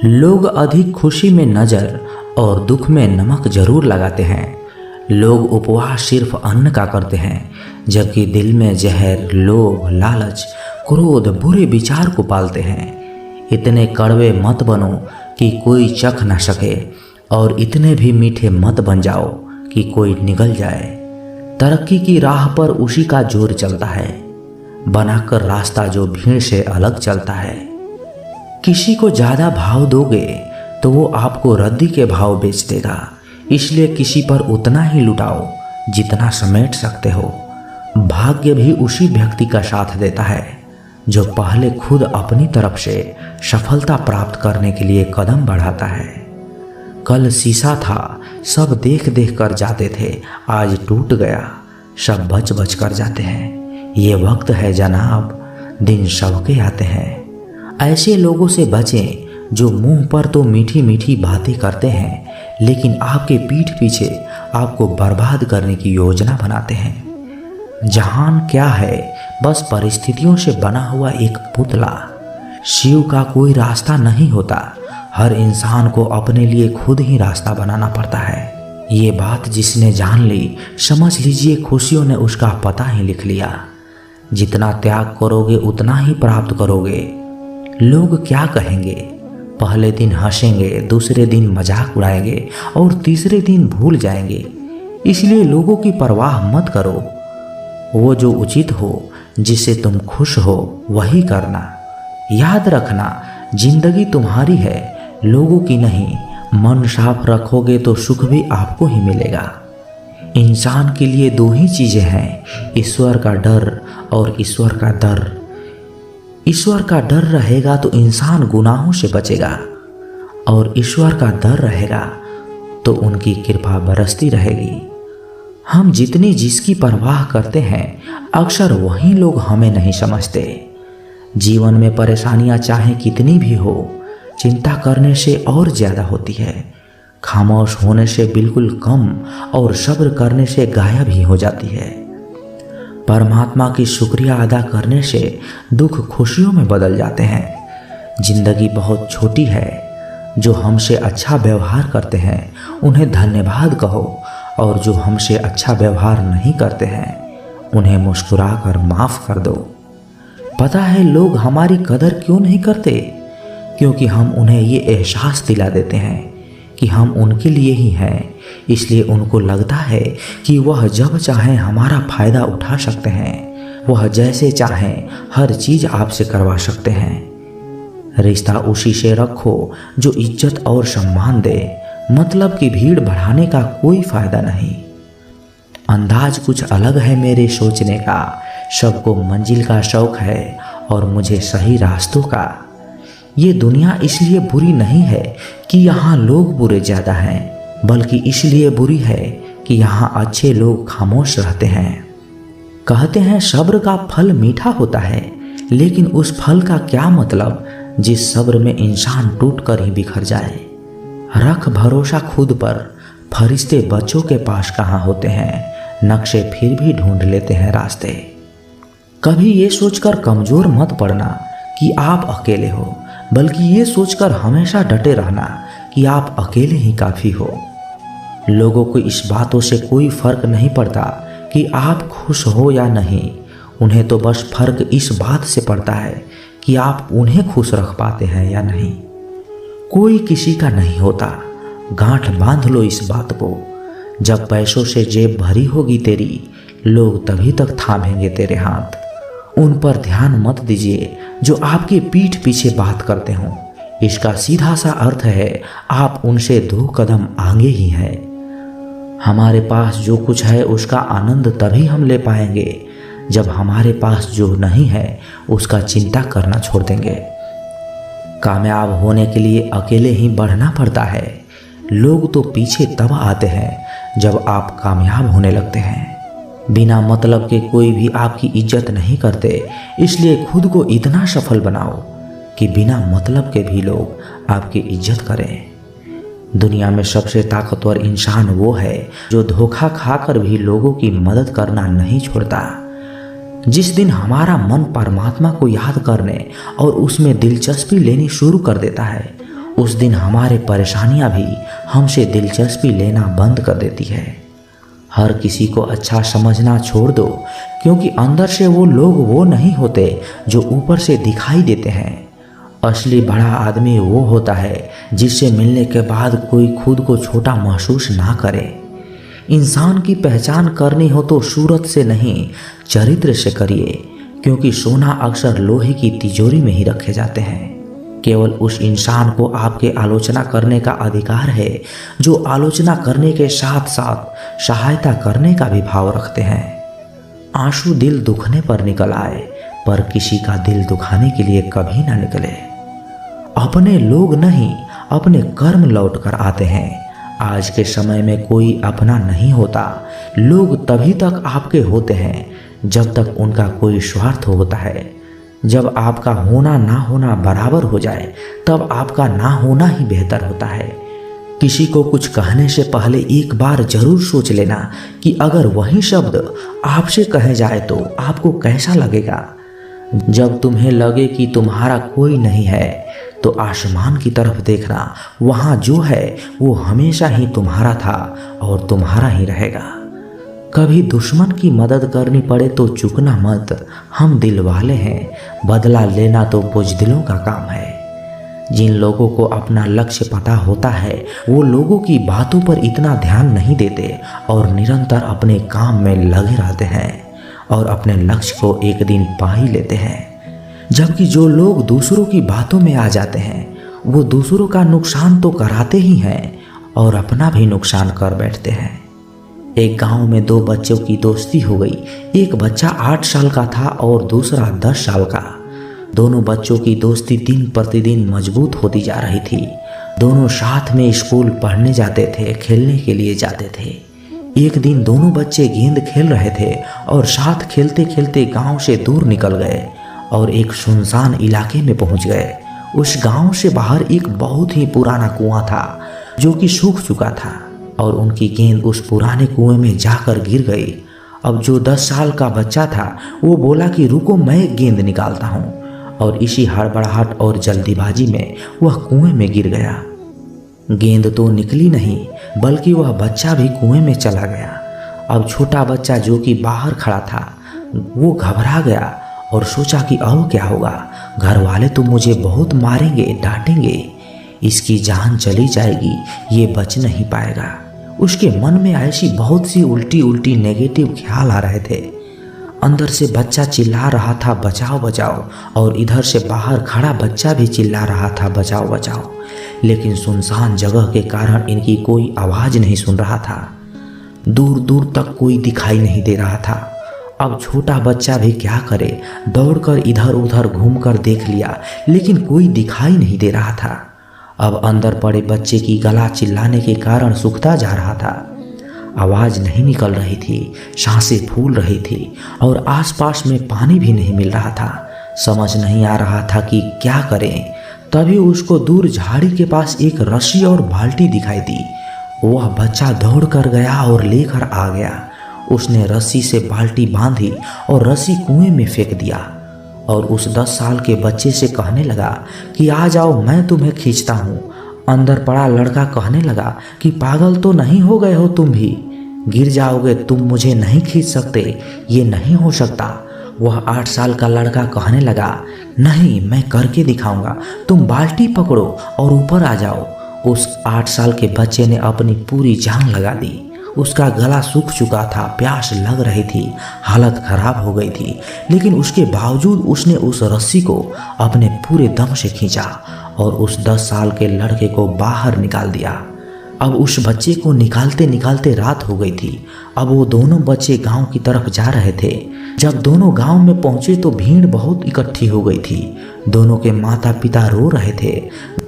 लोग अधिक खुशी में नज़र और दुख में नमक जरूर लगाते हैं। लोग उपवास सिर्फ अन्न का करते हैं, जबकि दिल में जहर, लोभ, लालच, क्रोध, बुरे विचार को पालते हैं। इतने कड़वे मत बनो कि कोई चख न सके, और इतने भी मीठे मत बन जाओ कि कोई निगल जाए। तरक्की की राह पर उसी का जोर चलता है, बनाकर रास्ता जो भीड़ से अलग चलता है। किसी को ज़्यादा भाव दोगे तो वो आपको रद्दी के भाव बेच देगा, इसलिए किसी पर उतना ही लुटाओ जितना समेट सकते हो। भाग्य भी उसी व्यक्ति का साथ देता है जो पहले खुद अपनी तरफ से सफलता प्राप्त करने के लिए कदम बढ़ाता है। कल शीशा था, सब देख देख कर जाते थे, आज टूट गया, सब बच बच कर जाते हैं। ये वक्त है जनाब, दिन सबके आते हैं। ऐसे लोगों से बचें जो मुंह पर तो मीठी मीठी बातें करते हैं, लेकिन आपके पीठ पीछे आपको बर्बाद करने की योजना बनाते हैं। जहान क्या है, बस परिस्थितियों से बना हुआ एक पुतला। शिव का कोई रास्ता नहीं होता, हर इंसान को अपने लिए खुद ही रास्ता बनाना पड़ता है। ये बात जिसने जान ली, समझ लीजिए खुशियों ने उसका पता ही लिख लिया। जितना त्याग करोगे उतना ही प्राप्त करोगे। लोग क्या कहेंगे? पहले दिन हंसेंगे, दूसरे दिन मजाक उड़ाएंगे और तीसरे दिन भूल जाएंगे। इसलिए लोगों की परवाह मत करो। वो जो उचित हो, जिससे तुम खुश हो, वही करना। याद रखना, जिंदगी तुम्हारी है, लोगों की नहीं। मन साफ रखोगे तो सुख भी आपको ही मिलेगा। इंसान के लिए दो ही चीजें हैं, ईश्वर का डर और ईश्वर का दर। ईश्वर का डर रहेगा तो इंसान गुनाहों से बचेगा, और ईश्वर का डर रहेगा तो उनकी कृपा बरसती रहेगी। हम जितनी जिसकी परवाह करते हैं, अक्सर वही लोग हमें नहीं समझते। जीवन में परेशानियां चाहे कितनी भी हो, चिंता करने से और ज़्यादा होती है। खामोश होने से बिल्कुल कम और सब्र करने से गायब ही हो जाती है। परमात्मा की शुक्रिया अदा करने से दुख खुशियों में बदल जाते हैं। जिंदगी बहुत छोटी है, जो हमसे अच्छा व्यवहार करते हैं उन्हें धन्यवाद कहो, और जो हमसे अच्छा व्यवहार नहीं करते हैं उन्हें मुस्कुरा कर माफ़ कर दो। पता है लोग हमारी कदर क्यों नहीं करते? क्योंकि हम उन्हें ये एहसास दिला देते हैं कि हम उनके लिए ही हैं। इसलिए उनको लगता है कि वह जब चाहें हमारा फ़ायदा उठा सकते हैं, वह जैसे चाहें हर चीज़ आपसे करवा सकते हैं। रिश्ता उसी से रखो जो इज्जत और सम्मान दे, मतलब की भीड़ बढ़ाने का कोई फ़ायदा नहीं। अंदाज कुछ अलग है मेरे सोचने का, सबको मंजिल का शौक़ है और मुझे सही रास्तों का। ये दुनिया इसलिए बुरी नहीं है कि यहाँ लोग बुरे ज़्यादा हैं, बल्कि इसलिए बुरी है कि यहाँ अच्छे लोग खामोश रहते हैं। कहते हैं सब्र का फल मीठा होता है, लेकिन उस फल का क्या मतलब जिस सब्र में इंसान टूट कर ही बिखर जाए। रख भरोसा खुद पर, फरिश्ते बच्चों के पास कहाँ होते हैं, नक्शे फिर भी ढूंढ लेते हैं रास्ते। कभी ये सोचकर कमज़ोर मत पड़ना कि आप अकेले हो, बल्कि ये सोचकर हमेशा डटे रहना कि आप अकेले ही काफ़ी हो। लोगों को इस बातों से कोई फ़र्क नहीं पड़ता कि आप खुश हो या नहीं, उन्हें तो बस फ़र्क इस बात से पड़ता है कि आप उन्हें खुश रख पाते हैं या नहीं। कोई किसी का नहीं होता, गांठ बांध लो इस बात को। जब पैसों से जेब भरी होगी तेरी, लोग तभी तक थामेंगे तेरे हाथ। उन पर ध्यान मत दीजिए जो आपके पीठ पीछे बात करते हों। इसका सीधा सा अर्थ है आप उनसे 2 कदम आगे ही हैं। हमारे पास जो कुछ है उसका आनंद तभी हम ले पाएंगे जब हमारे पास जो नहीं है उसका चिंता करना छोड़ देंगे। कामयाब होने के लिए अकेले ही बढ़ना पड़ता है। लोग तो पीछे तब आते हैं जब आप कामयाब होने लगते हैं। बिना मतलब के कोई भी आपकी इज्जत नहीं करते, इसलिए खुद को इतना सफल बनाओ कि बिना मतलब के भी लोग आपकी इज्जत करें। दुनिया में सबसे ताकतवर इंसान वो है जो धोखा खाकर भी लोगों की मदद करना नहीं छोड़ता। जिस दिन हमारा मन परमात्मा को याद करने और उसमें दिलचस्पी लेनी शुरू कर देता है, उस दिन हमारे परेशानियां भी हमसे दिलचस्पी लेना बंद कर देती है। हर किसी को अच्छा समझना छोड़ दो, क्योंकि अंदर से वो लोग वो नहीं होते जो ऊपर से दिखाई देते हैं। असली बड़ा आदमी वो होता है जिससे मिलने के बाद कोई खुद को छोटा महसूस ना करे। इंसान की पहचान करनी हो तो सूरत से नहीं, चरित्र से करिए, क्योंकि सोना अक्सर लोहे की तिजोरी में ही रखे जाते हैं। केवल उस इंसान को आपके आलोचना करने का अधिकार है जो आलोचना करने के साथ साथ सहायता करने का भी भाव रखते हैं। आंसू दिल दुखने पर निकल आए, पर किसी का दिल दुखाने के लिए कभी ना निकले। अपने लोग नहीं, अपने कर्म लौट कर आते हैं। आज के समय में कोई अपना नहीं होता। लोग तभी तक आपके होते हैं जब तक उनका कोई स्वार्थ होता है। जब आपका होना ना होना बराबर हो जाए, तब आपका ना होना ही बेहतर होता है। किसी को कुछ कहने से पहले एक बार जरूर सोच लेना कि अगर वही शब्द आपसे कहे जाए तो आपको कैसा लगेगा। जब तुम्हें लगे कि तुम्हारा कोई नहीं है, तो आसमान की तरफ देखना, वहाँ जो है वो हमेशा ही तुम्हारा था और तुम्हारा ही रहेगा। कभी दुश्मन की मदद करनी पड़े तो चूकना मत, हम दिल वाले हैं, बदला लेना तो बुज़दिलों का काम है। जिन लोगों को अपना लक्ष्य पता होता है वो लोगों की बातों पर इतना ध्यान नहीं देते और निरंतर अपने काम में लगे रहते हैं और अपने लक्ष्य को एक दिन पा ही लेते हैं। जबकि जो लोग दूसरों की बातों में आ जाते हैं वो दूसरों का नुकसान तो कराते ही हैं और अपना भी नुकसान कर बैठते हैं। एक गांव में दो बच्चों की दोस्ती हो गई। एक बच्चा 8 साल का था और दूसरा 10 साल का। दोनों बच्चों की दोस्ती दिन प्रतिदिन मजबूत होती जा रही थी। दोनों साथ में स्कूल पढ़ने जाते थे, खेलने के लिए जाते थे। एक दिन दोनों बच्चे गेंद खेल रहे थे और साथ खेलते खेलते गांव से दूर निकल गए और एक सुनसान इलाके में पहुंच गए। उस गांव से बाहर एक बहुत ही पुराना कुआं था जो कि सूख चुका था और उनकी गेंद उस पुराने कुएं में जाकर गिर गई। अब जो 10 साल का बच्चा था वो बोला कि रुको, मैं गेंद निकालता हूँ, और इसी हड़बड़ाहट और जल्दीबाजी में वह कुएं में गिर गया। गेंद तो निकली नहीं, बल्कि वह बच्चा भी कुएं में चला गया। अब छोटा बच्चा जो कि बाहर खड़ा था वो घबरा गया और सोचा कि अब क्या होगा। घर वाले तो मुझे बहुत मारेंगे, डांटेंगे, इसकी जान चली जाएगी, ये बच नहीं पाएगा। उसके मन में ऐसी बहुत सी उल्टी उल्टी नेगेटिव ख्याल आ रहे थे। अंदर से बच्चा चिल्ला रहा था बचाओ बचाओ, और इधर से बाहर खड़ा बच्चा भी चिल्ला रहा था बचाओ बचाओ, लेकिन सुनसान जगह के कारण इनकी कोई आवाज़ नहीं सुन रहा था। दूर दूर तक कोई दिखाई नहीं दे रहा था। अब छोटा बच्चा भी क्या करे, दौड़कर इधर उधर घूमकर देख लिया, लेकिन कोई दिखाई नहीं दे रहा था। अब अंदर पड़े बच्चे की गला चिल्लाने के कारण सूखता जा रहा था। आवाज़ नहीं निकल रही थी, सांसें फूल रही थी और आसपास में पानी भी नहीं मिल रहा था। समझ नहीं आ रहा था कि क्या करें। तभी उसको दूर झाड़ी के पास एक रस्सी और बाल्टी दिखाई दी। वह बच्चा दौड़ कर गया और लेकर आ गया। उसने रस्सी से बाल्टी बांधी और रस्सी कुएं में फेंक दिया और उस 10 साल के बच्चे से कहने लगा कि आ जाओ, मैं तुम्हें खींचता हूँ। अंदर पड़ा लड़का कहने लगा कि पागल तो नहीं हो गए हो तुम भी, गिर जाओगे, तुम मुझे नहीं खींच सकते, ये नहीं हो सकता। वह 8 साल का लड़का कहने लगा नहीं, मैं करके दिखाऊंगा, तुम बाल्टी पकड़ो और ऊपर आ जाओ। उस 8 साल के बच्चे ने अपनी पूरी जान लगा दी। उसका गला सूख चुका था, प्यास लग रही थी, हालत खराब हो गई थी, लेकिन उसके बावजूद उसने उस रस्सी को अपने पूरे दम से खींचा और उस 10 साल के लड़के को बाहर निकाल दिया। अब उस बच्चे को निकालते निकालते रात हो गई थी। अब वो दोनों बच्चे गांव की तरफ जा रहे थे। जब दोनों गांव में पहुंचे तो भीड़ बहुत इकट्ठी हो गई थी। दोनों के माता पिता रो रहे थे।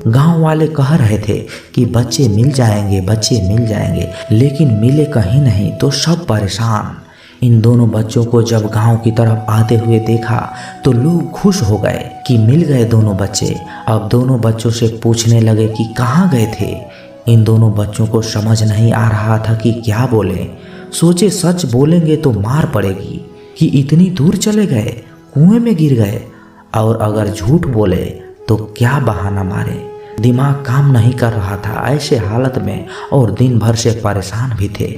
गांव वाले कह रहे थे कि बच्चे मिल जाएंगे, बच्चे मिल जाएंगे, लेकिन मिले कहीं नहीं। तो सब परेशान। इन दोनों बच्चों को जब गांव की तरफ आते हुए देखा तो लोग खुश हो गए कि मिल गए दोनों बच्चे। अब दोनों बच्चों से पूछने लगे कि कहाँ गए थे। इन दोनों बच्चों को समझ नहीं आ रहा था कि क्या बोले। सोचे सच बोलेंगे तो मार पड़ेगी कि इतनी दूर चले गए, कुएं में गिर गए, और अगर झूठ बोले तो क्या बहाना मारे। दिमाग काम नहीं कर रहा था ऐसे हालत में, और दिन भर से परेशान भी थे।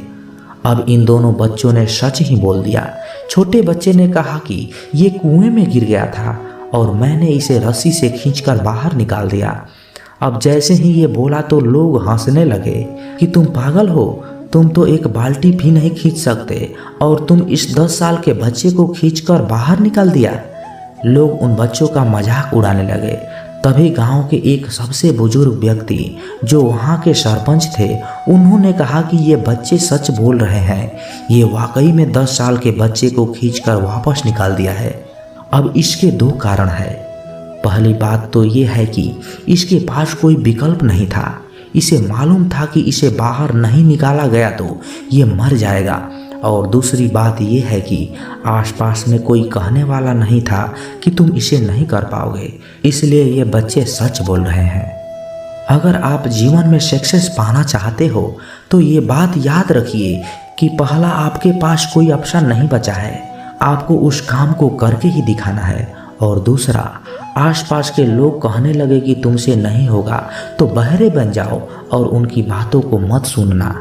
अब इन दोनों बच्चों ने सच ही बोल दिया। छोटे बच्चे ने कहा कि ये कुएं में गिर गया था और मैंने इसे रस्सी से खींचकर बाहर निकाल दिया। अब जैसे ही ये बोला तो लोग हंसने लगे कि तुम पागल हो, तुम तो एक बाल्टी भी नहीं खींच सकते और तुम इस 10 साल के बच्चे को खींचकर बाहर निकाल दिया। लोग उन बच्चों का मजाक उड़ाने लगे। तभी गांव के एक सबसे बुजुर्ग व्यक्ति जो वहां के सरपंच थे, उन्होंने कहा कि ये बच्चे सच बोल रहे हैं, ये वाकई में 10 साल के बच्चे को खींचकर वापस निकाल दिया है। अब इसके 2 कारण है। पहली बात तो ये है कि इसके पास कोई विकल्प नहीं था। इसे मालूम था कि इसे बाहर नहीं निकाला गया तो ये मर जाएगा। और दूसरी बात यह है कि आसपास में कोई कहने वाला नहीं था कि तुम इसे नहीं कर पाओगे, इसलिए ये बच्चे सच बोल रहे हैं। अगर आप जीवन में सक्सेस पाना चाहते हो तो ये बात याद रखिए कि पहला, आपके पास कोई ऑप्शन नहीं बचा है, आपको उस काम को करके ही दिखाना है। और दूसरा, आसपास के लोग कहने लगे कि तुमसे नहीं होगा तो बहरे बन जाओ और उनकी बातों को मत सुनना।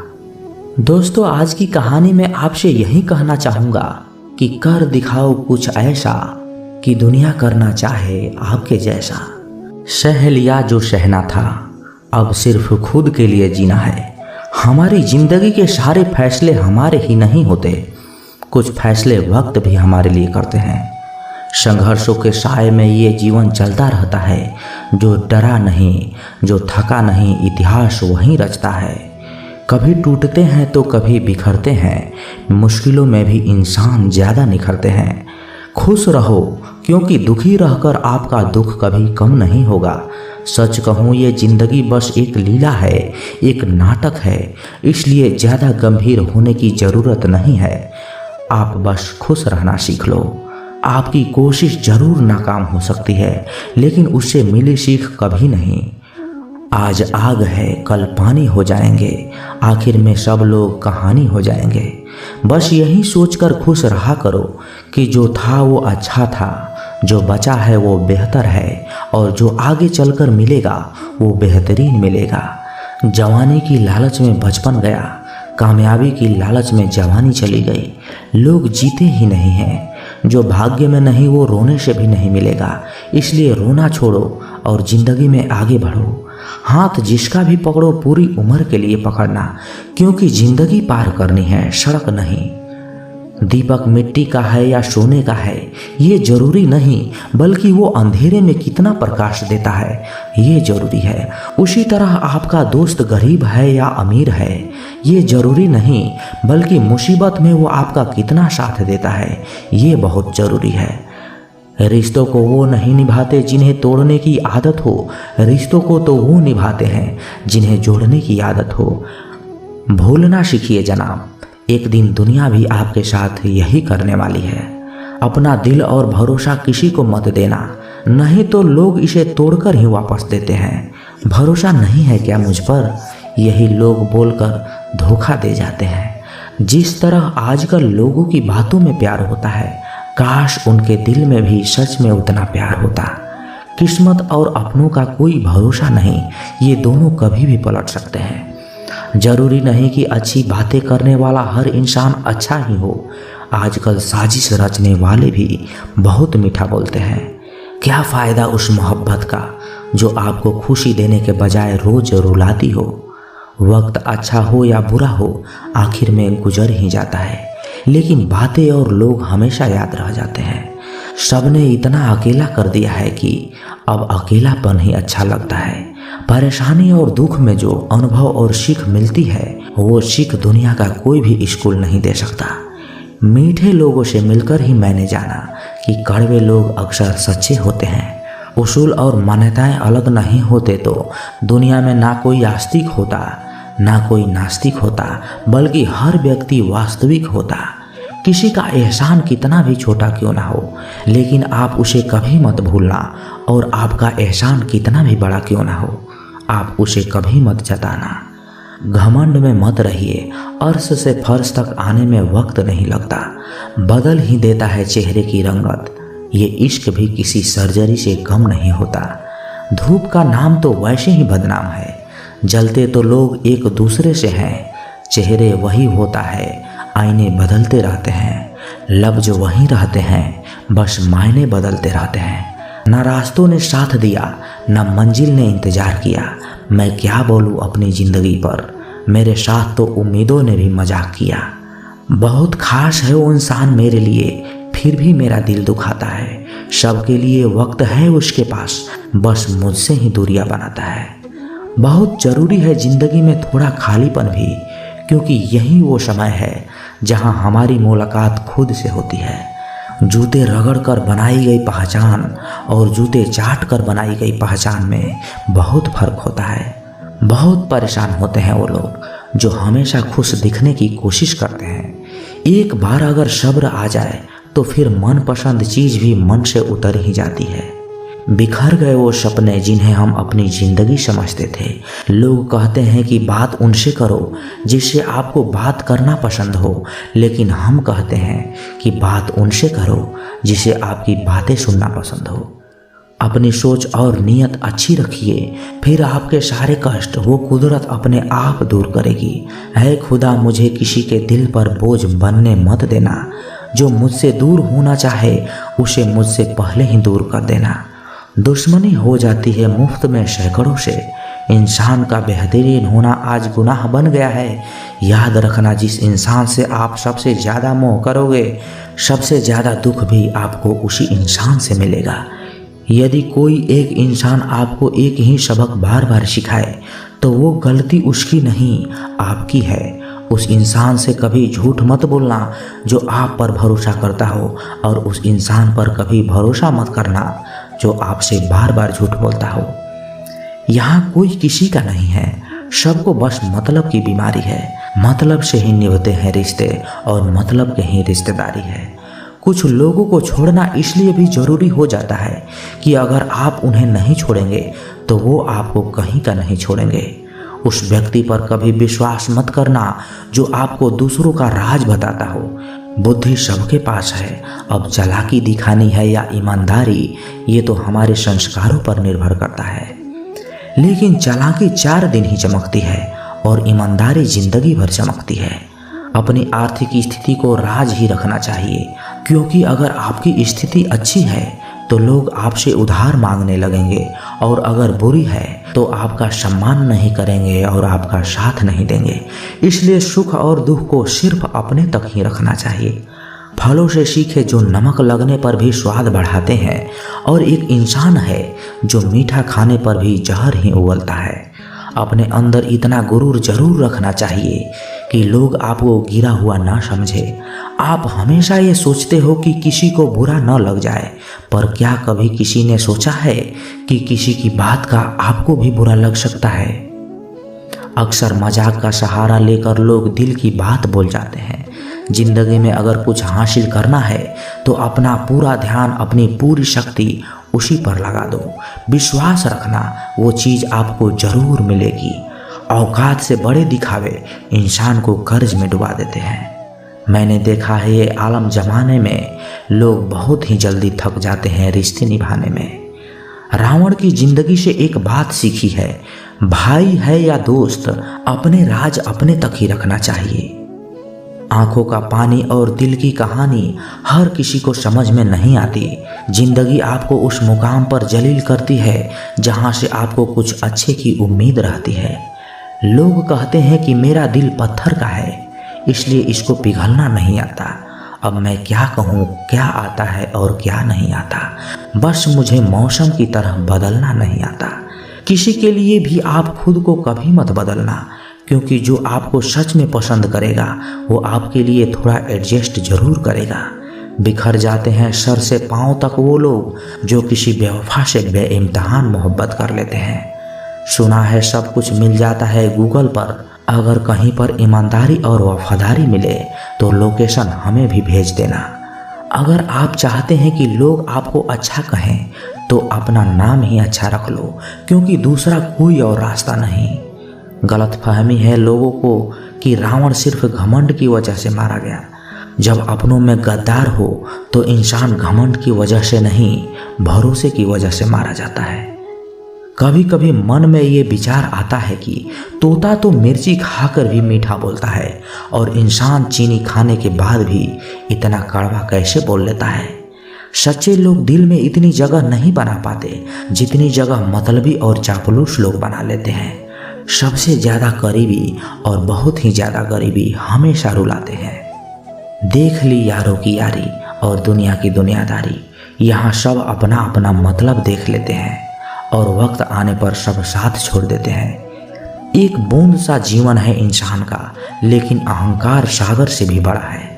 दोस्तों, आज की कहानी में आपसे यही कहना चाहूँगा कि कर दिखाओ कुछ ऐसा कि दुनिया करना चाहे आपके जैसा। सह लिया जो सहना था, अब सिर्फ खुद के लिए जीना है। हमारी जिंदगी के सारे फैसले हमारे ही नहीं होते, कुछ फैसले वक्त भी हमारे लिए करते हैं। संघर्षों के साए में ये जीवन चलता रहता है। जो डरा नहीं, जो थका नहीं, इतिहास वहीं रचता है। कभी टूटते हैं तो कभी बिखरते हैं, मुश्किलों में भी इंसान ज़्यादा निखरते हैं। खुश रहो, क्योंकि दुखी रहकर आपका दुख कभी कम नहीं होगा। सच कहूँ, ये ज़िंदगी बस एक लीला है, एक नाटक है, इसलिए ज़्यादा गंभीर होने की ज़रूरत नहीं है। आप बस खुश रहना सीख लो। आपकी कोशिश ज़रूर नाकाम हो सकती है, लेकिन उससे मिली सीख कभी नहीं। आज आग है, कल पानी हो जाएंगे, आखिर में सब लोग कहानी हो जाएंगे। बस यही सोचकर खुश रहा करो कि जो था वो अच्छा था, जो बचा है वो बेहतर है, और जो आगे चलकर मिलेगा वो बेहतरीन मिलेगा। जवानी की लालच में बचपन गया, कामयाबी की लालच में जवानी चली गई। लोग जीते ही नहीं हैं, जो भाग्य में नहीं वो रोने से भी नहीं मिलेगा। इसलिए रोना छोड़ो और ज़िंदगी में आगे बढ़ो। हाथ जिसका भी पकड़ो पूरी उम्र के लिए पकड़ना, क्योंकि ज़िंदगी पार करनी है, सड़क नहीं। दीपक मिट्टी का है या सोने का है ये जरूरी नहीं, बल्कि वो अंधेरे में कितना प्रकाश देता है ये जरूरी है। उसी तरह आपका दोस्त गरीब है या अमीर है ये जरूरी नहीं, बल्कि मुसीबत में वो आपका कितना साथ देता है ये बहुत ज़रूरी है। रिश्तों को वो नहीं निभाते जिन्हें तोड़ने की आदत हो, रिश्तों को तो वो निभाते हैं जिन्हें जोड़ने की आदत हो। भूलना सीखिए जनाब, एक दिन दुनिया भी आपके साथ यही करने वाली है। अपना दिल और भरोसा किसी को मत देना, नहीं तो लोग इसे तोड़कर ही वापस देते हैं। भरोसा नहीं है क्या मुझ पर, यही लोग बोलकर धोखा दे जाते हैं। जिस तरह आजकल लोगों की बातों में प्यार होता है, काश उनके दिल में भी सच में उतना प्यार होता। किस्मत और अपनों का कोई भरोसा नहीं, ये दोनों कभी भी पलट सकते हैं। जरूरी नहीं कि अच्छी बातें करने वाला हर इंसान अच्छा ही हो। आजकल साजिश रचने वाले भी बहुत मीठा बोलते हैं। क्या फ़ायदा उस मोहब्बत का जो आपको खुशी देने के बजाय रोज रुलाती हो। वक्त अच्छा हो या बुरा हो, आखिर में गुजर ही जाता है, लेकिन बातें और लोग हमेशा याद रह जाते हैं। सबने इतना अकेला कर दिया है कि अब अकेलापन ही अच्छा लगता है। परेशानी और दुख में जो अनुभव और सीख मिलती है वो सीख दुनिया का कोई भी स्कूल नहीं दे सकता। मीठे लोगों से मिलकर ही मैंने जाना कि कड़वे लोग अक्सर सच्चे होते हैं। उसूल और मान्यताएं अलग नहीं होते तो दुनिया में ना कोई आस्तिक होता ना कोई नास्तिक होता, बल्कि हर व्यक्ति वास्तविक होता। किसी का एहसान कितना भी छोटा क्यों ना हो, लेकिन आप उसे कभी मत भूलना, और आपका एहसान कितना भी बड़ा क्यों ना हो, आप उसे कभी मत जताना। घमंड में मत रहिए, अर्श से फर्श तक आने में वक्त नहीं लगता, बदल ही देता है चेहरे की रंगत। ये इश्क भी किसी सर्जरी से कम नहीं होता। धूप का नाम तो वैसे ही बदनाम है, जलते तो लोग एक दूसरे से हैं। चेहरे वही होता है, आईने बदलते रहते हैं, लफ्ज वही रहते हैं, बस मायने बदलते रहते हैं। न रास्तों ने साथ दिया, न मंजिल ने इंतजार किया। मैं क्या बोलूँ अपनी ज़िंदगी पर, मेरे साथ तो उम्मीदों ने भी मजाक किया। बहुत खास है वो इंसान मेरे लिए, फिर भी मेरा दिल दुखाता है। सबके लिए वक्त है उसके पास, बस मुझसे ही दूरियां बनाता है। बहुत ज़रूरी है ज़िंदगी में थोड़ा खालीपन भी, क्योंकि यही वो समय है जहां हमारी मुलाकात खुद से होती है। जूते रगड़ कर बनाई गई पहचान और जूते चाट कर बनाई गई पहचान में बहुत फर्क होता है। बहुत परेशान होते हैं वो लोग जो हमेशा खुश दिखने की कोशिश करते हैं। एक बार अगर सब्र आ जाए तो फिर मनपसंद चीज़ भी मन से उतर ही जाती है। बिखर गए वो सपने जिन्हें हम अपनी ज़िंदगी समझते थे। लोग कहते हैं कि बात उनसे करो जिससे आपको बात करना पसंद हो, लेकिन हम कहते हैं कि बात उनसे करो जिसे आपकी बातें सुनना पसंद हो। अपनी सोच और नीयत अच्छी रखिए, फिर आपके सारे कष्ट वो कुदरत अपने आप दूर करेगी। है खुदा मुझे किसी के दिल पर बोझ बनने मत देना। जो मुझसे दूर होना चाहे उसे मुझसे पहले ही दूर कर देना। दुश्मनी हो जाती है मुफ्त में सैकड़ों से। इंसान का बेहतरीन होना आज गुनाह बन गया है। याद रखना, जिस इंसान से आप सबसे ज़्यादा मोह करोगे, सबसे ज़्यादा दुख भी आपको उसी इंसान से मिलेगा। यदि कोई एक इंसान आपको एक ही सबक बार बार सिखाए तो वो गलती उसकी नहीं आपकी है। उस इंसान से कभी झूठ मत बोलना जो आप पर भरोसा करता हो, और उस इंसान पर कभी भरोसा मत करना जो आपसे बार बार झूठ बोलता हो। यहाँ कोई किसी का नहीं है, सबको बस मतलब की बीमारी है। मतलब से ही निभते हैं रिश्ते और मतलब के ही रिश्तेदारी है। कुछ लोगों को छोड़ना इसलिए भी ज़रूरी हो जाता है कि अगर आप उन्हें नहीं छोड़ेंगे तो वो आपको कहीं का नहीं छोड़ेंगे। उस व्यक्ति पर कभी विश्वास मत करना जो आपको दूसरों का राज बताता हो। बुद्धि सबके पास है, अब चालाकी दिखानी है या ईमानदारी, ये तो हमारे संस्कारों पर निर्भर करता है। लेकिन चालाकी 4 दिन ही चमकती है और ईमानदारी जिंदगी भर चमकती है। अपनी आर्थिक स्थिति को राज ही रखना चाहिए, क्योंकि अगर आपकी स्थिति अच्छी है तो लोग आपसे उधार मांगने लगेंगे, और अगर बुरी है तो आपका सम्मान नहीं करेंगे और आपका साथ नहीं देंगे। इसलिए सुख और दुख को सिर्फ अपने तक ही रखना चाहिए। फलों से सीखे जो नमक लगने पर भी स्वाद बढ़ाते हैं, और एक इंसान है जो मीठा खाने पर भी जहर ही उगलता है। अपने अंदर इतना गुरूर जरूर रखना चाहिए कि लोग आपको गिरा हुआ ना समझे। आप हमेशा ये सोचते हो कि किसी को बुरा न लग जाए, पर क्या कभी किसी ने सोचा है कि किसी की बात का आपको भी बुरा लग सकता है? अक्सर मजाक का सहारा लेकर लोग दिल की बात बोल जाते हैं। जिंदगी में अगर कुछ हासिल करना है तो अपना पूरा ध्यान, अपनी पूरी शक्ति उसी पर लगा दो। विश्वास रखना, वो चीज़ आपको ज़रूर मिलेगी। औकात से बड़े दिखावे इंसान को कर्ज में डुबा देते हैं। मैंने देखा है ये आलम ज़माने में लोग बहुत ही जल्दी थक जाते हैं रिश्ते निभाने में। रावण की ज़िंदगी से एक बात सीखी है, भाई है या दोस्त, अपने राज अपने तक ही रखना चाहिए। आंखों का पानी और दिल की कहानी हर किसी को समझ में नहीं आती। जिंदगी आपको उस मुकाम पर जलील करती है जहां से आपको कुछ अच्छे की उम्मीद रहती है। लोग कहते हैं कि मेरा दिल पत्थर का है, इसलिए इसको पिघलना नहीं आता। अब मैं क्या कहूँ, क्या आता है और क्या नहीं आता। बस मुझे मौसम की तरह बदलना नहीं आता। किसी के लिए भी आप खुद को कभी मत बदलना, क्योंकि जो आपको सच में पसंद करेगा वो आपके लिए थोड़ा एडजस्ट जरूर करेगा। बिखर जाते हैं सर से पांव तक वो लोग जो किसी बेवफा से बेइम्तिहान मोहब्बत कर लेते हैं। सुना है सब कुछ मिल जाता है गूगल पर, अगर कहीं पर ईमानदारी और वफादारी मिले तो लोकेशन हमें भी भेज देना। अगर आप चाहते हैं कि लोग आपको अच्छा कहें तो अपना नाम ही अच्छा रख लो, क्योंकि दूसरा कोई और रास्ता नहीं। गलतफहमी है लोगों को कि रावण सिर्फ घमंड की वजह से मारा गया। जब अपनों में गद्दार हो तो इंसान घमंड की वजह से नहीं, भरोसे की वजह से मारा जाता है। कभी कभी मन में ये विचार आता है कि तोता तो मिर्ची खाकर भी मीठा बोलता है और इंसान चीनी खाने के बाद भी इतना कड़वा कैसे बोल लेता है। सच्चे लोग दिल में इतनी जगह नहीं बना पाते जितनी जगह मतलबी और चापलूस लोग बना लेते हैं। सबसे ज़्यादा करीबी और बहुत ही ज़्यादा गरीबी हमेशा रुलाते हैं। देख ली यारों की यारी और दुनिया की दुनियादारी, यहाँ सब अपना अपना मतलब देख लेते हैं और वक्त आने पर सब साथ छोड़ देते हैं। एक बूंद सा जीवन है इंसान का, लेकिन अहंकार सागर से भी बड़ा है।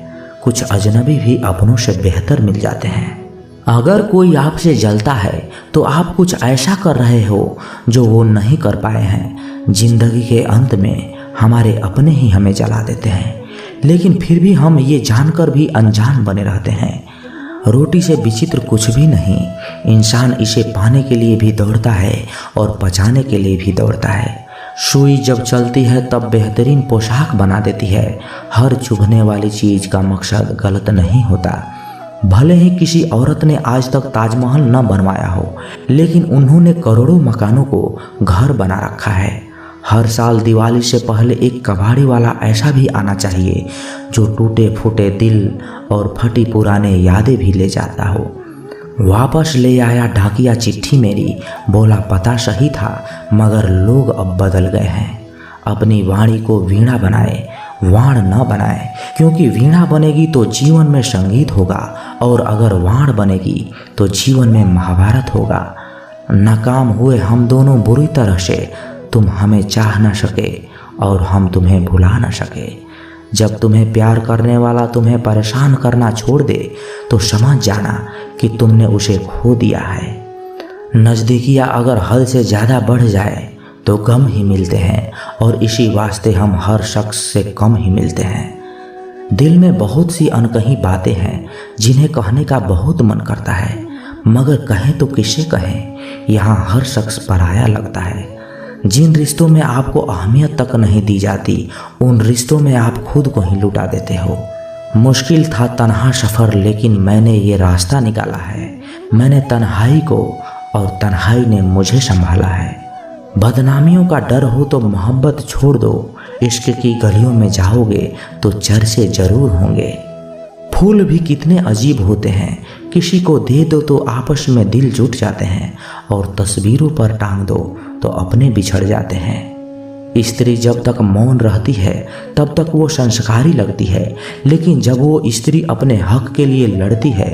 कुछ अजनबी भी अपनों से बेहतर मिल जाते हैं। अगर कोई आपसे जलता है तो आप कुछ ऐसा कर रहे हो जो वो नहीं कर पाए हैं। जिंदगी के अंत में हमारे अपने ही हमें जला देते हैं, लेकिन फिर भी हम ये जानकर भी अनजान बने रहते हैं। रोटी से विचित्र कुछ भी नहीं। इंसान इसे पाने के लिए भी दौड़ता है और पचाने के लिए भी दौड़ता है। सुई जब चलती है तब बेहतरीन पोशाक बना देती है। हर चुभने वाली चीज़ का मकसद गलत नहीं होता। भले ही किसी औरत ने आज तक ताजमहल न बनवाया हो, लेकिन उन्होंने करोड़ों मकानों को घर बना रखा है। हर साल दिवाली से पहले एक कबाड़ी वाला ऐसा भी आना चाहिए जो टूटे फूटे दिल और फटी पुराने यादें भी ले जाता हो। वापस ले आया डाकिया चिट्ठी मेरी, बोला पता सही था मगर लोग अब बदल गए हैं। अपनी वाणी को वीणा बनाए, वाण न बनाए, क्योंकि वीणा बनेगी तो जीवन में संगीत होगा और अगर वाण बनेगी तो जीवन में महाभारत होगा। नाकाम हुए हम दोनों बुरी तरह से, तुम हमें चाह न सके और हम तुम्हें भुला न सके। जब तुम्हें प्यार करने वाला तुम्हें परेशान करना छोड़ दे तो समझ जाना कि तुमने उसे खो दिया है। नज़दीकियाँ अगर हद से ज़्यादा बढ़ जाए तो गम ही मिलते हैं और इसी वास्ते हम हर शख्स से कम ही मिलते हैं। दिल में बहुत सी अनकही बातें हैं जिन्हें कहने का बहुत मन करता है, मगर कहें तो किसे कहें। यहाँ हर शख्स पराया लगता है। जिन रिश्तों में आपको अहमियत तक नहीं दी जाती, उन रिश्तों में आप खुद को ही लुटा देते हो। मुश्किल था तन्हा सफ़र, लेकिन मैंने ये रास्ता निकाला है। मैंने तन्हाई को और तन्हाई ने मुझे संभाला है। बदनामियों का डर हो तो मोहब्बत छोड़ दो। इश्क की गलियों में जाओगे तो चर्चे जरूर होंगे। फूल भी कितने अजीब होते हैं, किसी को दे दो तो आपस में दिल जुट जाते हैं और तस्वीरों पर टांग दो तो अपने बिछड़ जाते हैं। स्त्री जब तक मौन रहती है तब तक वो संस्कारी लगती है, लेकिन जब वो स्त्री अपने हक के लिए लड़ती है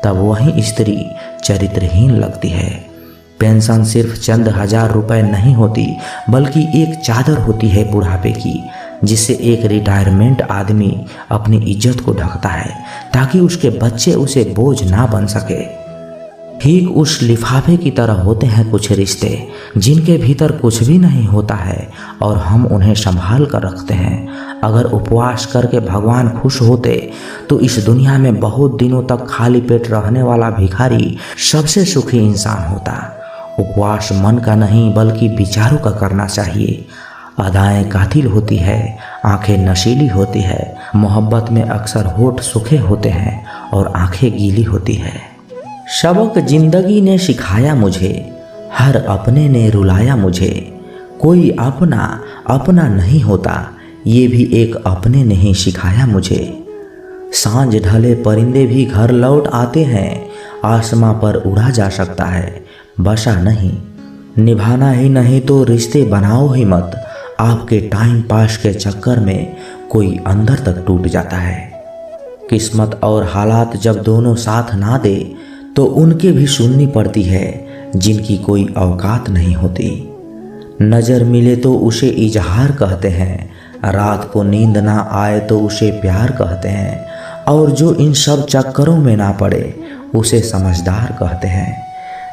तब वही स्त्री चरित्रहीन लगती है। पेंशन सिर्फ चंद हजार रुपए नहीं होती, बल्कि एक चादर होती है बुढ़ापे की, जिससे एक रिटायरमेंट आदमी अपनी इज्जत को ढकता है ताकि उसके बच्चे उसे बोझ ना बन सके। ठीक उस लिफाफे की तरह होते हैं कुछ रिश्ते जिनके भीतर कुछ भी नहीं होता है और हम उन्हें संभाल कर रखते हैं। अगर उपवास करके भगवान खुश होते तो इस दुनिया में बहुत दिनों तक खाली पेट रहने वाला भिखारी सबसे सुखी इंसान होता। उपवास मन का नहीं बल्कि विचारों का करना चाहिए। अदाएं कातिल होती है, आंखें नशीली होती है। मोहब्बत में अक्सर होठ सूखे होते हैं और आंखें गीली होती है। सबक जिंदगी ने सिखाया मुझे, हर अपने ने रुलाया मुझे। कोई अपना अपना नहीं होता, ये भी एक अपने ने ही सिखाया मुझे। सांझ ढले परिंदे भी घर लौट आते हैं, आसमां पर उड़ा जा सकता है, बसा नहीं। निभाना ही नहीं तो रिश्ते बनाओ ही मत, आपके टाइम पास के चक्कर में कोई अंदर तक टूट जाता है। किस्मत और हालात जब दोनों साथ ना दे तो उनके भी सुननी पड़ती है जिनकी कोई औकात नहीं होती। नज़र मिले तो उसे इजहार कहते हैं, रात को नींद ना आए तो उसे प्यार कहते हैं, और जो इन सब चक्करों में ना पड़े उसे समझदार कहते हैं।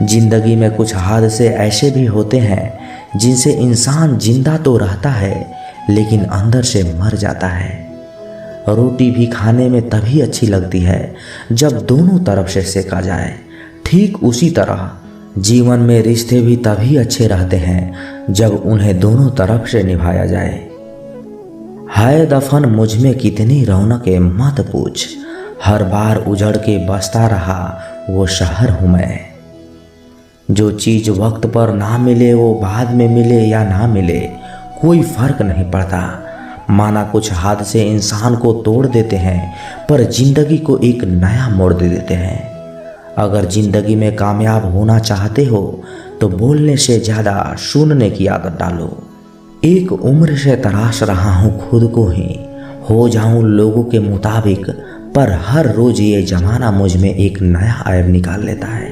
जिंदगी में कुछ हादसे ऐसे भी होते हैं जिनसे इंसान जिंदा तो रहता है लेकिन अंदर से मर जाता है। रोटी भी खाने में तभी अच्छी लगती है जब दोनों तरफ से सेका जाए। ठीक उसी तरह जीवन में रिश्ते भी तभी अच्छे रहते हैं जब उन्हें दोनों तरफ से निभाया जाए। हाय दफन मुझ में कितनी रौनकें मत पूछ, हर बार उजड़ के बसता रहा वो शहर हूँ मैं। जो चीज़ वक्त पर ना मिले वो बाद में मिले या ना मिले कोई फर्क नहीं पड़ता। माना कुछ हादसे इंसान को तोड़ देते हैं पर जिंदगी को एक नया मोड़ दे देते हैं। अगर जिंदगी में कामयाब होना चाहते हो तो बोलने से ज़्यादा सुनने की आदत डालो। एक उम्र से तलाश रहा हूँ खुद को ही, हो जाऊँ लोगों के मुताबिक, पर हर रोज ये जमाना मुझ में एक नया ऐब निकाल लेता है।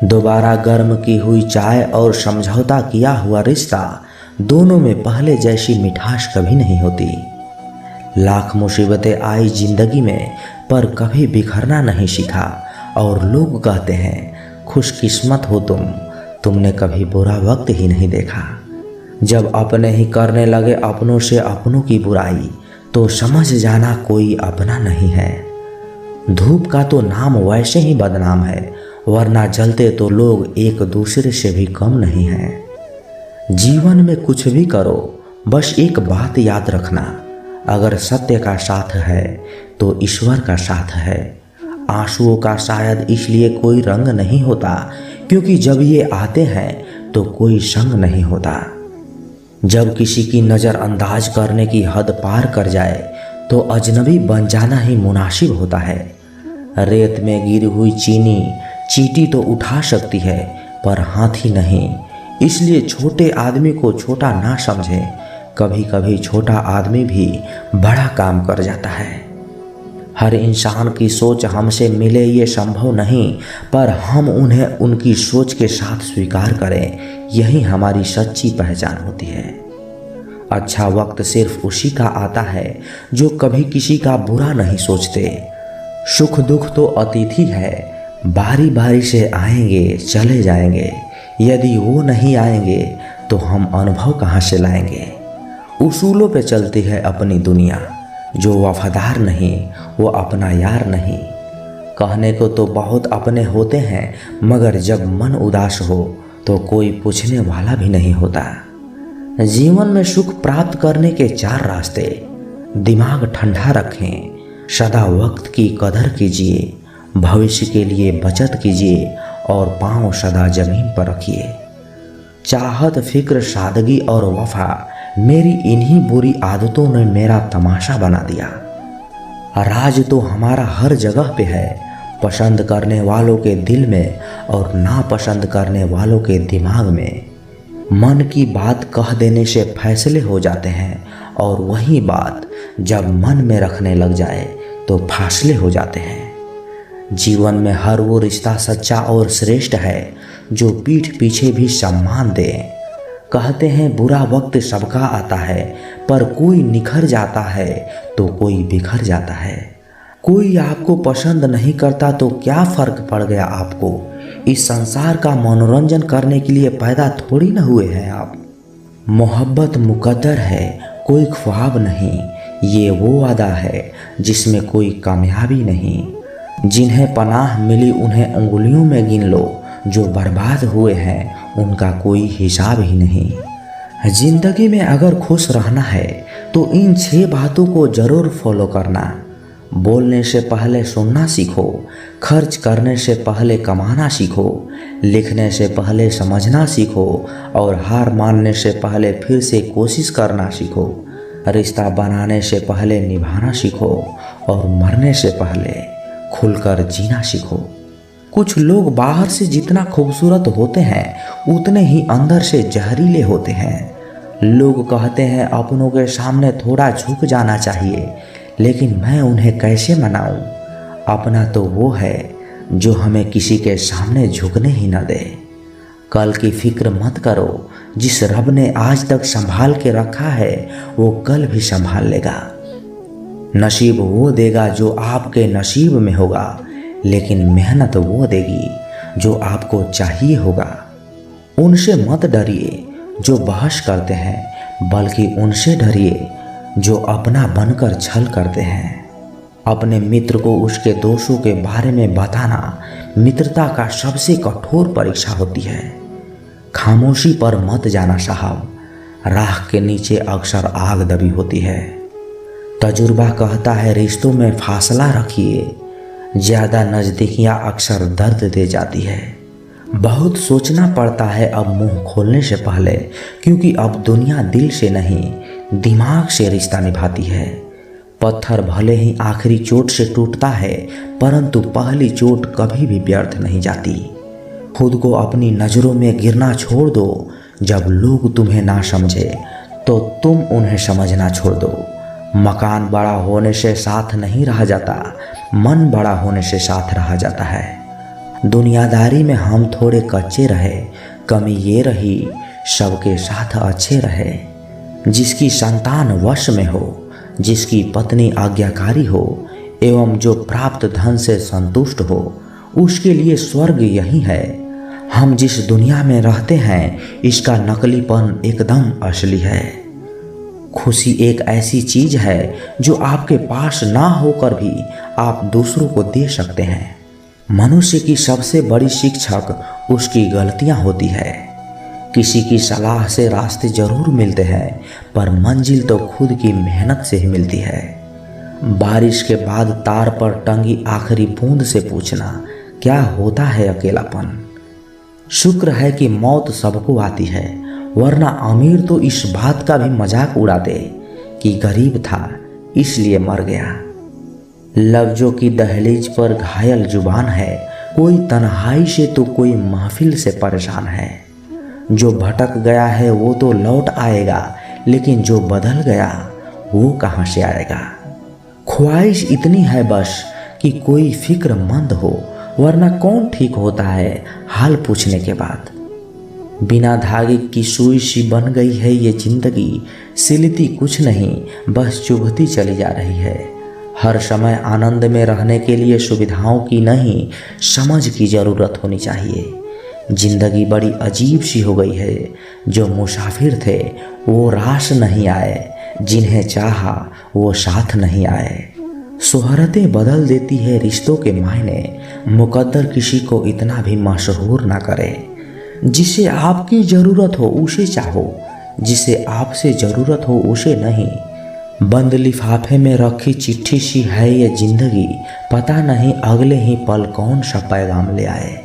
दोबारा गर्म की हुई चाय और समझौता किया हुआ रिश्ता, दोनों में पहले जैसी मिठास कभी नहीं होती। लाख मुसीबतें आई जिंदगी में पर कभी बिखरना नहीं सीखा, और लोग कहते हैं खुशकिस्मत हो तुमने कभी बुरा वक्त ही नहीं देखा। जब अपने ही करने लगे अपनों से अपनों की बुराई तो समझ जाना कोई अपना नहीं है। धूप का तो नाम वैसे ही बदनाम है, वरना जलते तो लोग एक दूसरे से भी कम नहीं हैं। जीवन में कुछ भी करो, बस एक बात याद रखना, अगर सत्य का साथ है तो ईश्वर का साथ है। आंसुओं का शायद इसलिए कोई रंग नहीं होता क्योंकि जब ये आते हैं तो कोई संग नहीं होता। जब किसी की नज़रअंदाज करने की हद पार कर जाए तो अजनबी बन जाना ही मुनासिब होता है। रेत में गिरी हुई चींटी तो उठा सकती है पर हाथी नहीं, इसलिए छोटे आदमी को छोटा ना समझें। कभी कभी छोटा आदमी भी बड़ा काम कर जाता है। हर इंसान की सोच हमसे मिले ये संभव नहीं, पर हम उन्हें उनकी सोच के साथ स्वीकार करें, यही हमारी सच्ची पहचान होती है। अच्छा वक्त सिर्फ उसी का आता है जो कभी किसी का बुरा नहीं सोचते। सुख दुख तो अतिथि है, बारी बारी से आएंगे चले जाएंगे। यदि वो नहीं आएंगे तो हम अनुभव कहाँ से लाएंगे। उसूलों पे चलती है अपनी दुनिया, जो वफादार नहीं वो अपना यार नहीं। कहने को तो बहुत अपने होते हैं, मगर जब मन उदास हो तो कोई पूछने वाला भी नहीं होता। जीवन में सुख प्राप्त करने के 4 रास्ते। दिमाग ठंडा रखें, सदा वक्त की कदर कीजिए, भविष्य के लिए बचत कीजिए और पांव सदा जमीन पर रखिए। चाहत, फिक्र, सादगी और वफा, मेरी इन्हीं बुरी आदतों ने मेरा तमाशा बना दिया। राज तो हमारा हर जगह पे है, पसंद करने वालों के दिल में और नापसंद करने वालों के दिमाग में। मन की बात कह देने से फैसले हो जाते हैं, और वही बात जब मन में रखने लग जाए तो फासले हो जाते हैं। जीवन में हर वो रिश्ता सच्चा और श्रेष्ठ है जो पीठ पीछे भी सम्मान दे। कहते हैं बुरा वक्त सबका आता है, पर कोई निखर जाता है तो कोई बिखर जाता है। कोई आपको पसंद नहीं करता तो क्या फर्क पड़ गया आपको। इस संसार का मनोरंजन करने के लिए पैदा थोड़ी न हुए हैं आप। मोहब्बत मुकद्दर है, कोई ख्वाब नहीं। ये वो वादा है जिसमें कोई कामयाबी नहीं। जिन्हें पनाह मिली उन्हें उंगलियों में गिन लो, जो बर्बाद हुए हैं उनका कोई हिसाब ही नहीं। जिंदगी में अगर खुश रहना है तो इन 6 बातों को जरूर फॉलो करना। बोलने से पहले सुनना सीखो, खर्च करने से पहले कमाना सीखो, लिखने से पहले समझना सीखो और हार मानने से पहले फिर से कोशिश करना सीखो। रिश्ता बनाने से पहले निभाना सीखो और मरने से पहले खुलकर जीना सीखो। कुछ लोग बाहर से जितना खूबसूरत होते हैं उतने ही अंदर से जहरीले होते हैं। लोग कहते हैं अपनों के सामने थोड़ा झुक जाना चाहिए, लेकिन मैं उन्हें कैसे मनाऊं। अपना तो वो है जो हमें किसी के सामने झुकने ही न दे। कल की फिक्र मत करो, जिस रब ने आज तक संभाल के रखा है वो कल भी संभाल लेगा। नसीब वो देगा जो आपके नसीब में होगा, लेकिन मेहनत वो देगी जो आपको चाहिए होगा। उनसे मत डरिए जो बहस करते हैं, बल्कि उनसे डरिए जो अपना बनकर छल करते हैं। अपने मित्र को उसके दोषों के बारे में बताना मित्रता का सबसे कठोर परीक्षा होती है। खामोशी पर मत जाना साहब, राख के नीचे अक्सर आग दबी होती है। तजुर्बा कहता है रिश्तों में फासला रखिए, ज़्यादा नज़दीकियाँ अक्सर दर्द दे जाती है। बहुत सोचना पड़ता है अब मुंह खोलने से पहले, क्योंकि अब दुनिया दिल से नहीं दिमाग से रिश्ता निभाती है। पत्थर भले ही आखिरी चोट से टूटता है, परंतु पहली चोट कभी भी व्यर्थ नहीं जाती। खुद को अपनी नज़रों में गिरना छोड़ दो। जब लोग तुम्हें ना समझे तो तुम उन्हें समझना छोड़ दो। मकान बड़ा होने से साथ नहीं रहा जाता, मन बड़ा होने से साथ रहा जाता है। दुनियादारी में हम थोड़े कच्चे रहे, कमी ये रही सबके साथ अच्छे रहे। जिसकी संतान वश में हो, जिसकी पत्नी आज्ञाकारी हो, एवं जो प्राप्त धन से संतुष्ट हो, उसके लिए स्वर्ग यही है। हम जिस दुनिया में रहते हैं, इसका नकलीपन एकदम असली है। खुशी एक ऐसी चीज है जो आपके पास ना होकर भी आप दूसरों को दे सकते हैं। मनुष्य की सबसे बड़ी शिक्षक उसकी गलतियां होती है। किसी की सलाह से रास्ते जरूर मिलते हैं, पर मंजिल तो खुद की मेहनत से ही मिलती है। बारिश के बाद तार पर टंगी आखिरी बूंद से पूछना क्या होता है अकेलापन। शुक्र है कि मौत सबको आती है, वरना अमीर तो इस बात का भी मजाक उड़ाते कि गरीब था इसलिए मर गया। लफ्जों की दहलीज पर घायल जुबान है, कोई तन्हाई से तो कोई महफिल से परेशान है। जो भटक गया है वो तो लौट आएगा, लेकिन जो बदल गया वो कहाँ से आएगा। ख्वाहिश इतनी है बस कि कोई फिक्रमंद हो, वरना कौन ठीक होता है हाल पूछने के बाद। बिना धागे की सुई सी बन गई है ये जिंदगी, सिलती कुछ नहीं बस चुभती चली जा रही है। हर समय आनंद में रहने के लिए सुविधाओं की नहीं, समझ की ज़रूरत होनी चाहिए। जिंदगी बड़ी अजीब सी हो गई है। जो मुसाफिर थे वो रास नहीं आए, जिन्हें चाहा वो साथ नहीं आए। शोहरतें बदल देती है रिश्तों के मायने, मुकद्दर किसी को इतना भी मशहूर ना करे। जिसे आपकी ज़रूरत हो उसे चाहो, जिसे आपसे ज़रूरत हो उसे नहीं। बंद लिफाफे में रखी चिट्ठी सी है ये जिंदगी, पता नहीं अगले ही पल कौन सा पैगाम ले आए।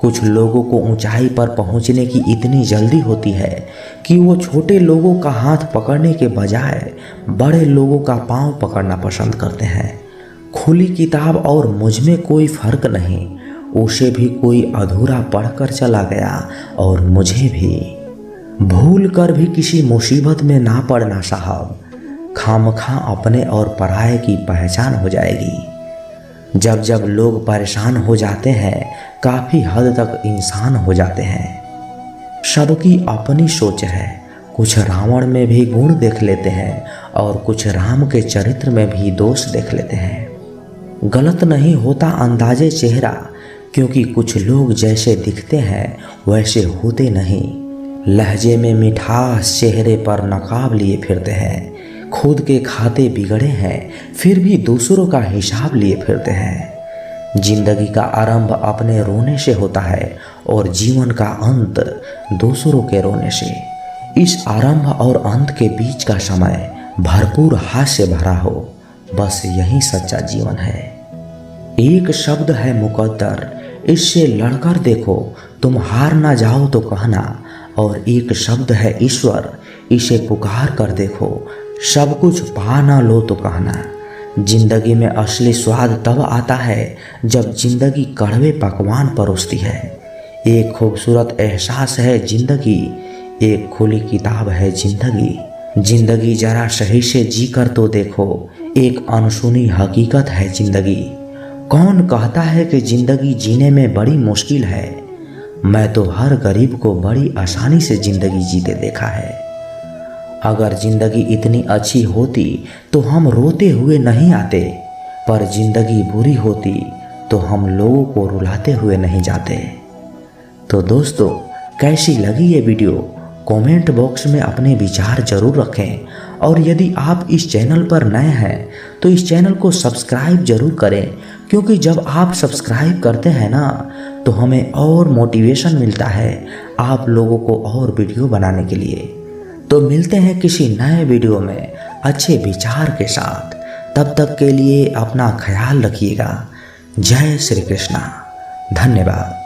कुछ लोगों को ऊंचाई पर पहुंचने की इतनी जल्दी होती है कि वो छोटे लोगों का हाथ पकड़ने के बजाय बड़े लोगों का पांव पकड़ना पसंद करते हैं। खुली किताब और मुझ में कोई फर्क नहीं, उसे भी कोई अधूरा पढ़कर चला गया और मुझे भी। भूल कर भी किसी मुसीबत में ना पड़ना साहब, खामखा अपने और पराये की पहचान हो जाएगी। जब जब लोग परेशान हो जाते हैं, काफ़ी हद तक इंसान हो जाते हैं। सबकी अपनी सोच है, कुछ रावण में भी गुण देख लेते हैं और कुछ राम के चरित्र में भी दोष देख लेते हैं। गलत नहीं होता अंदाजे चेहरा, क्योंकि कुछ लोग जैसे दिखते हैं वैसे होते नहीं। लहजे में मिठास, चेहरे पर नकाब लिए फिरते हैं। खुद के खाते बिगड़े हैं, फिर भी दूसरों का हिसाब लिए फिरते हैं। जिंदगी का आरंभ अपने रोने से होता है और जीवन का अंत दूसरों के रोने से। इस आरंभ और अंत के बीच का समय भरपूर हास्य भरा हो, बस यही सच्चा जीवन है। एक शब्द है मुकद्दर, इससे लड़कर देखो, तुम हार ना जाओ तो कहना। और एक शब्द है ईश्वर, इसे पुकार कर देखो, सब कुछ पा ना लो तो कहना। जिंदगी में असली स्वाद तब आता है जब जिंदगी कड़वे पकवान परोसती है। एक खूबसूरत एहसास है जिंदगी, एक खुली किताब है जिंदगी। जिंदगी जरा सही से जी कर तो देखो, एक अनसुनी हकीकत है जिंदगी। कौन कहता है कि जिंदगी जीने में बड़ी मुश्किल है? मैं तो हर गरीब को बड़ी आसानी से जिंदगी जीते देखा है। अगर जिंदगी इतनी अच्छी होती तो हम रोते हुए नहीं आते, पर जिंदगी बुरी होती तो हम लोगों को रुलाते हुए नहीं जाते। तो दोस्तों, कैसी लगी ये वीडियो? कमेंट बॉक्स में अपने विचार जरूर रखें। और यदि आप इस चैनल पर नए हैं तो इस चैनल को सब्सक्राइब जरूर करें, क्योंकि जब आप सब्सक्राइब करते हैं ना तो हमें और मोटिवेशन मिलता है आप लोगों को और वीडियो बनाने के लिए। तो मिलते हैं किसी नए वीडियो में अच्छे विचार के साथ। तब तक के लिए अपना ख्याल रखिएगा। जय श्री कृष्णा। धन्यवाद।